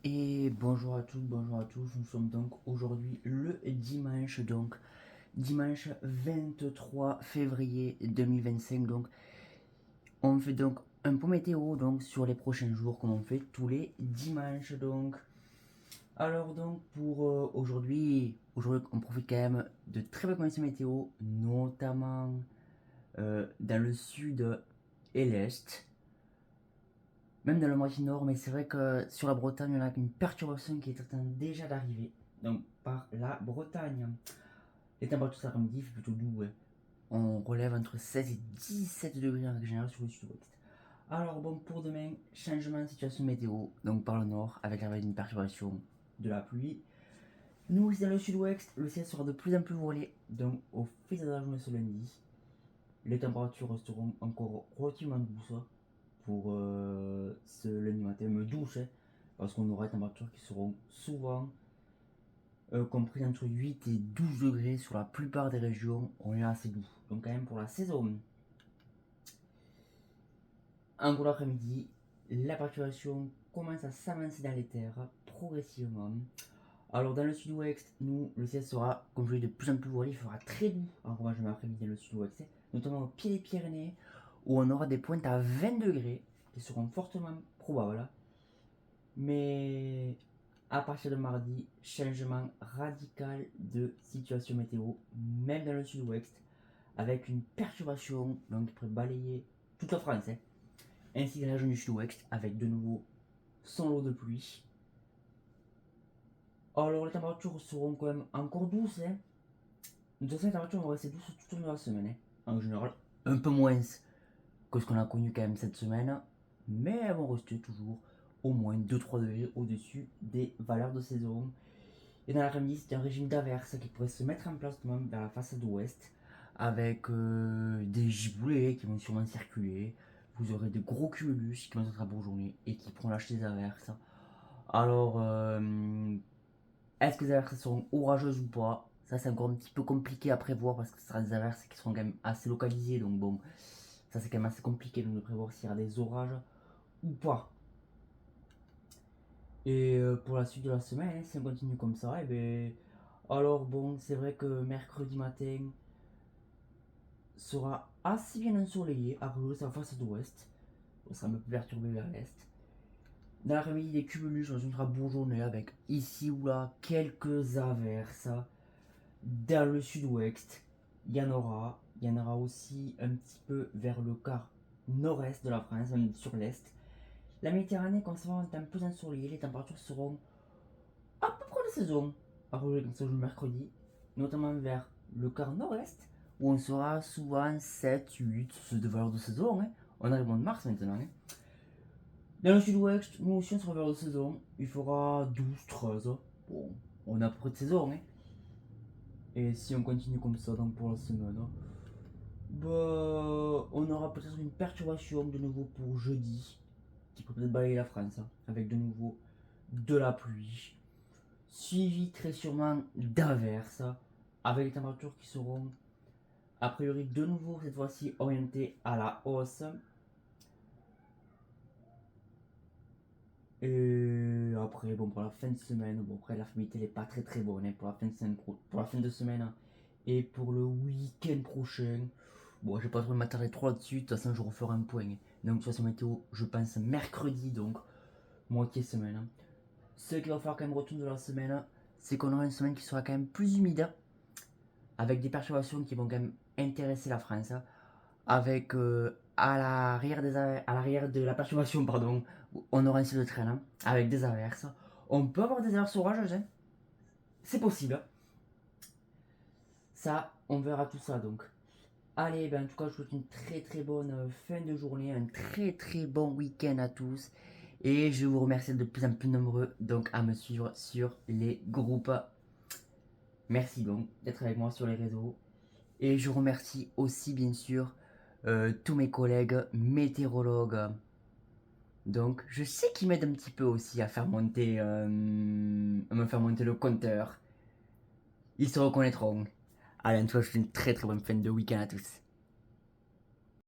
Et bonjour à tous, nous sommes donc aujourd'hui le dimanche 23 février 2025. Donc on fait donc un point météo donc sur les prochains jours comme on fait tous les dimanches. Donc alors donc pour aujourd'hui on profite quand même de très bonnes conditions météo, notamment dans le sud et l'est. Même dans le moitié nord, mais c'est vrai que sur la Bretagne, on a une perturbation qui est en train déjà d'arriver. Donc par la Bretagne. Les températures cet après-midi, il fait plutôt doux. Ouais. On relève entre 16 et 17 degrés en général sur le sud-ouest. Alors bon, pour demain, changement de situation météo, donc par le nord, avec l'arrivée d'une perturbation de la pluie. Nous, ici dans le sud-ouest, le ciel sera de plus en plus voilé, donc au fil de la journée ce lundi, les températures resteront encore relativement douces pour ce lundi matin, me douche, hein, parce qu'on aura des températures qui seront souvent comprises entre 8 et 12 degrés sur la plupart des régions. On est assez doux. Donc quand même pour la saison. En cours d'après-midi, la perturbation commence à s'avancer dans les terres progressivement. Alors dans le sud-ouest, nous, le ciel sera, comme je l'ai dit, de plus en plus voilé, il fera très doux en revanche de l'après-midi dans le sud-ouest, notamment au pied des Pyrénées, où on aura des pointes à 20 degrés qui seront fortement probables. Mais à partir de mardi, changement radical de situation météo, même dans le sud-ouest, avec une perturbation donc, qui pourrait balayer toute la France, hein, ainsi que la région du sud-ouest, avec de nouveau son lot de pluie. Alors les températures seront quand même encore douces. Hein. De toute façon, les températures vont rester douces tout au long de la semaine. Hein. En général, un peu moins que ce qu'on a connu quand même cette semaine, mais elles vont rester toujours au moins 2-3 degrés au-dessus des valeurs de saison. Et dans l'après-midi, c'est un régime d'averses qui pourrait se mettre en place même vers la façade ouest, avec des giboulées qui vont sûrement circuler. Vous aurez de gros cumulus qui vont être à bourgeonner et qui pourront lâcher des averses. Alors, est-ce que les averses seront orageuses ou pas? Ça, c'est encore un petit peu compliqué à prévoir parce que ce sera des averses qui seront quand même assez localisées. Donc, bon, ça, c'est quand même assez compliqué de prévoir s'il y aura des orages ou pas. Et pour la suite de la semaine, hein, si on continue comme ça, et ben, alors bon, c'est vrai que mercredi matin sera assez bien ensoleillé, à cause de sa face d'ouest. On sera un peu plus perturbé vers l'est. Dans l'après-midi, des cumulus, on sera bourgeonné avec ici ou là quelques averses. Dans le sud-ouest, il y en aura aussi un petit peu vers le quart nord-est de la France, même sur l'est. La Méditerranée, quand ça va un temps plus ensoleillé, les températures seront à peu près de saison, à rouler comme ça le mercredi, notamment vers le quart nord-est, où on sera souvent 7, 8, c'est de valeur de saison. Hein. On arrive au mois de mars maintenant. Hein. Dans le sud-ouest, nous aussi on sera vers de saison, il fera 12, 13. Bon, on est à peu près de saison. Hein. Et si on continue comme ça donc pour la semaine, bah, on aura peut-être une perturbation de nouveau pour jeudi, qui peut peut-être balayer la France, hein, avec de nouveau de la pluie, suivi très sûrement d'averses, avec des températures qui seront a priori de nouveau cette fois-ci orientées à la hausse. Et après, bon, pour la fin de semaine, bon, après la famille n'est pas très très bonne, hein, pour la fin de semaine, pour la fin de semaine hein, et pour le week-end prochain. Bon, je vais pas trop m'attarder trop là-dessus, de toute façon, je referai un point. Donc, de toute façon, météo, je pense mercredi, donc moitié semaine. Hein. Ce qu'il va falloir quand même retourner de la semaine, c'est qu'on aura une semaine qui sera quand même plus humide, avec des perturbations qui vont quand même intéresser la France, hein, avec à l'arrière de la perturbation, pardon, on aura un ciel de traîne, hein, avec des averses. On peut avoir des averses orageuses, hein. C'est possible. Ça, on verra tout ça donc. Allez, ben, en tout cas, je vous souhaite une très très bonne fin de journée, un très très bon week-end à tous. Et je vous remercie de plus en plus nombreux donc à me suivre sur les groupes. Merci donc d'être avec moi sur les réseaux. Et je remercie aussi bien sûr tous mes collègues météorologues. Donc je sais qu'ils m'aident un petit peu aussi à me faire monter le compteur. Ils se reconnaîtront. Allez, en tout cas, je vous souhaite une très très bonne fin de week-end à tous.